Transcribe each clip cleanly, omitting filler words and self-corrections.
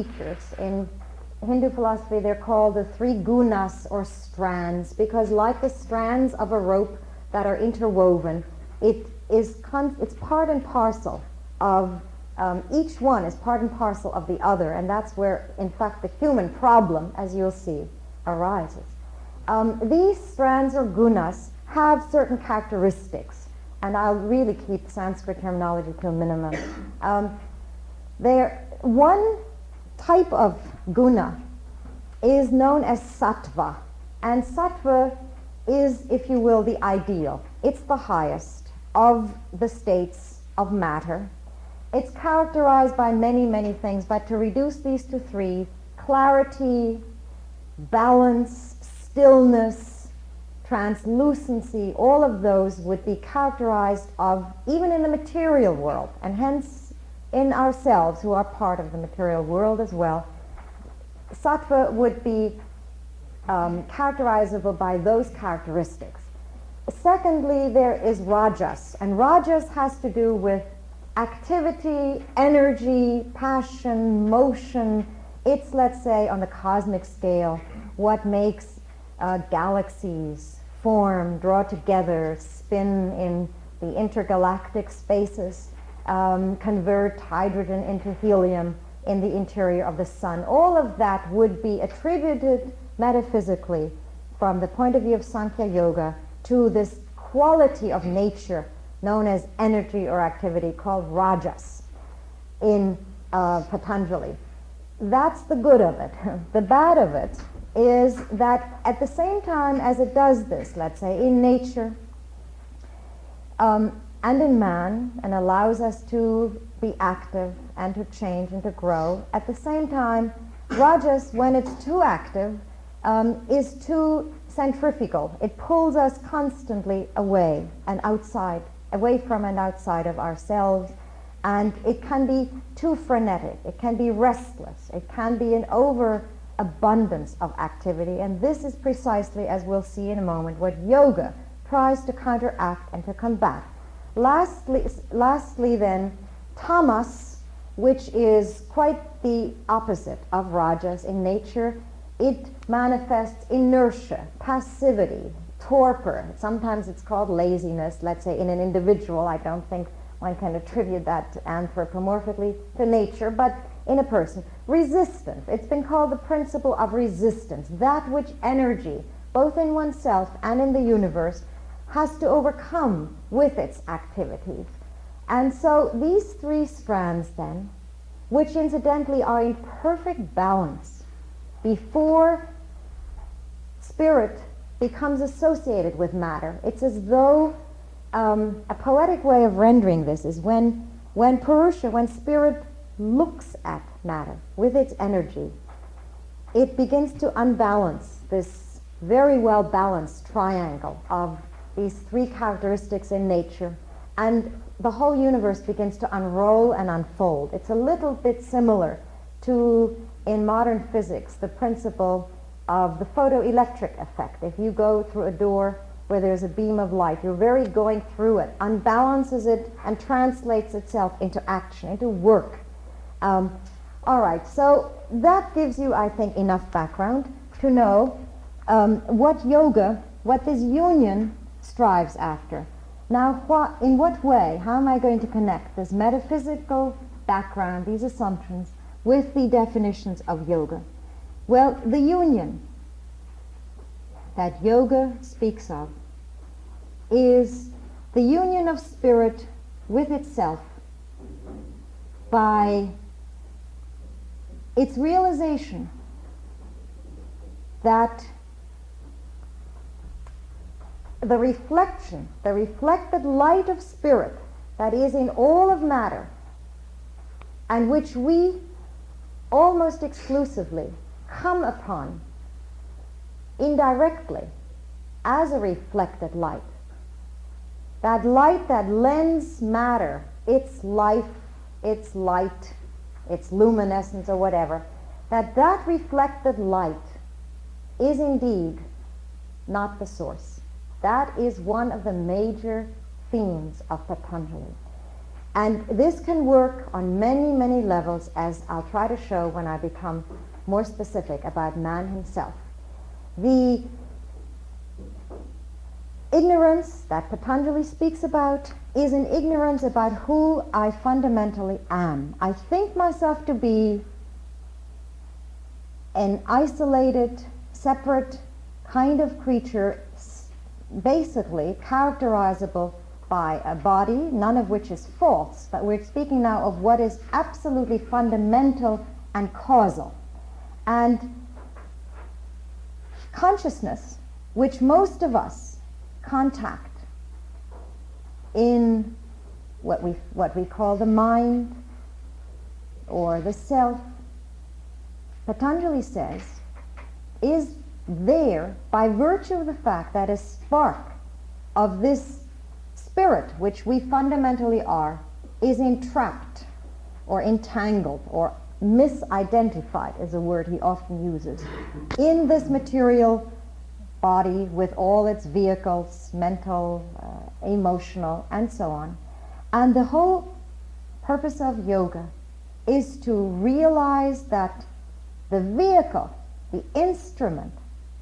features. In Hindu philosophy, they're called the three gunas, or strands, because like the strands of a rope that are interwoven, it's part and parcel of each one is part and parcel of the other, and that's where, in fact, the human problem, as you'll see, arises. These strands, or gunas, have certain characteristics, and I'll really keep Sanskrit terminology to a minimum. One type of guna is known as sattva, and sattva is, if you will, the ideal. It's the highest of the states of matter. It's characterized by many, many things, but to reduce these to three: clarity, balance, stillness, translucency. All of those would be characterized of, even in the material world, and hence in ourselves, who are part of the material world as well, sattva would be characterizable by those characteristics. Secondly, there is rajas, and rajas has to do with activity, energy, passion, motion. It's, let's say, on the cosmic scale, what makes galaxies form, draw together, spin in the intergalactic spaces, convert hydrogen into helium in the interior of the sun. All of that would be attributed metaphysically, from the point of view of Sankhya Yoga, to this quality of nature known as energy or activity, called rajas in Patanjali. That's the good of it. The bad of it is that at the same time as it does this, let's say, in nature and in man, and allows us to be active and to change and to grow, at the same time, rajas, when it's too active, is too centrifugal. It pulls us constantly away and outside, away from and outside of ourselves, and it can be too frenetic, it can be restless, it can be an overabundance of activity, and this is precisely, as we'll see in a moment, what yoga tries to counteract and to combat. Lastly then, tamas, which is quite the opposite of rajas in nature. It manifests inertia, passivity, torpor. Sometimes it's called laziness, let's say, in an individual. I don't think one can attribute that anthropomorphically to nature, but in a person. Resistance. It's been called the principle of resistance, that which energy, both in oneself and in the universe, has to overcome with its activities. And so these three strands then, which incidentally are in perfect balance before spirit becomes associated with matter. It's as though a poetic way of rendering this is when Purusha, when spirit looks at matter with its energy, it begins to unbalance this very well balanced triangle of these three characteristics in nature, and the whole universe begins to unroll and unfold. It's a little bit similar to, in modern physics, the principle of the photoelectric effect. If you go through a door where there's a beam of light, you're very going through it, unbalances it, and translates itself into action, into work. All right, so that gives you, I think, enough background to know what this union strives after. Now, in what way, how am I going to connect this metaphysical background, these assumptions, with the definitions of yoga? Well, the union that yoga speaks of is the union of spirit with itself by its realization that the reflected light of spirit that is in all of matter, and which we almost exclusively come upon indirectly as a reflected light, that light that lends matter its life, its light, its luminescence, or whatever, that reflected light is indeed not the source. That is one of the major themes of Patanjali. And this can work on many, many levels, as I'll try to show when I become more specific about man himself. The ignorance that Patanjali speaks about is an ignorance about who I fundamentally am. I think myself to be an isolated, separate kind of creature, basically characterizable by a body, none of which is false, but we're speaking now of what is absolutely fundamental and causal. And consciousness, which most of us contact in what we call the mind or the self, Patanjali says, is there by virtue of the fact that a spark of this spirit, which we fundamentally are, is entrapped or entangled or misidentified, is a word he often uses, in this material body with all its vehicles, mental, emotional, and so on. And the whole purpose of yoga is to realize that the vehicle, the instrument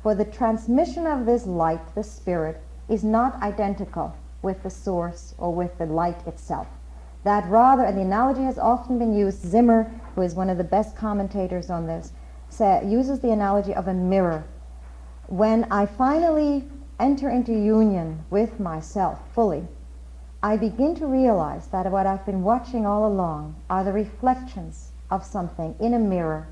for the transmission of this light, the spirit, is not identical with the source or with the light itself. That rather, and the analogy has often been used, Zimmer, who is one of the best commentators on this, uses the analogy of a mirror. When I finally enter into union with myself fully, I begin to realize that what I've been watching all along are the reflections of something in a mirror,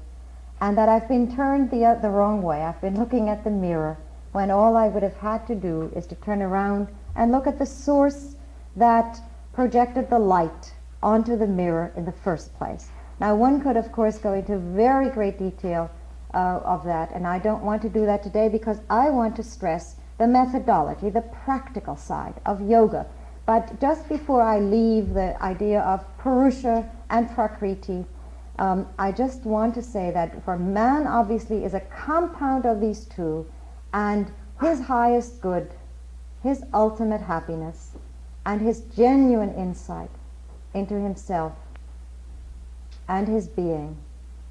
and that I've been turned the wrong way. I've been looking at the mirror when all I would have had to do is to turn around and look at the source that projected the light onto the mirror in the first place. Now, one could, of course, go into very great detail of that, and I don't want to do that today because I want to stress the methodology, the practical side of yoga. But just before I leave the idea of Purusha and Prakriti, I just want to say that for man obviously is a compound of these two, and his highest good, his ultimate happiness, and his genuine insight into himself and his being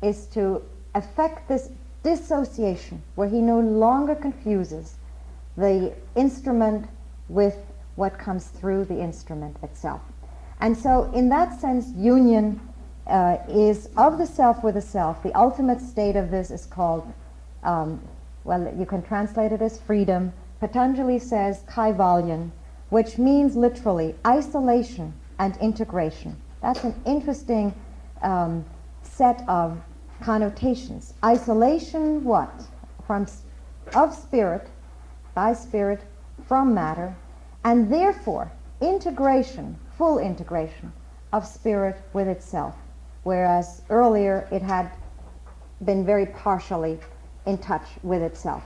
is to effect this dissociation where he no longer confuses the instrument with what comes through the instrument itself. And so in that sense, union is of the self with the self. The ultimate state of this is called, well, you can translate it as freedom. Patanjali says kaivalyan, which means literally isolation and integration. That's an interesting set of connotations. Isolation, what? Of spirit, by spirit, from matter, and therefore integration, full integration of spirit with itself, whereas earlier it had been very partially in touch with itself.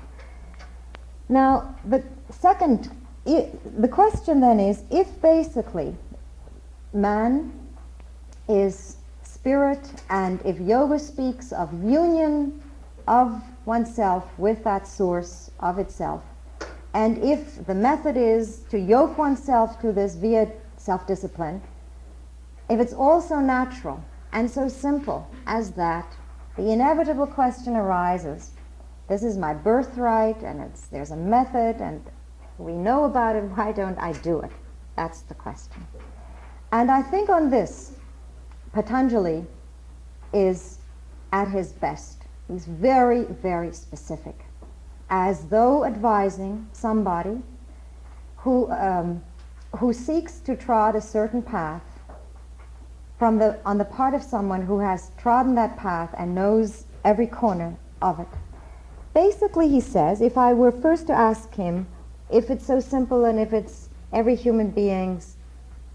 Now, the question then is, if basically man is spirit, and if yoga speaks of union of oneself with that source of itself, and if the method is to yoke oneself to this via self-discipline, if it's all so natural and so simple as that, the inevitable question arises, this is my birthright, and there's a method, and we know about it, why don't I do it? That's the question. And I think on this, Patanjali is at his best. He's very, very specific, as though advising somebody who seeks to trod a certain path on the part of someone who has trodden that path and knows every corner of it. Basically, he says, if I were first to ask him, if it's so simple and if it's every human being's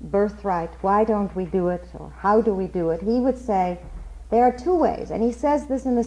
birthright, why don't we do it, or how do we do it? He would say, there are two ways, and he says this in the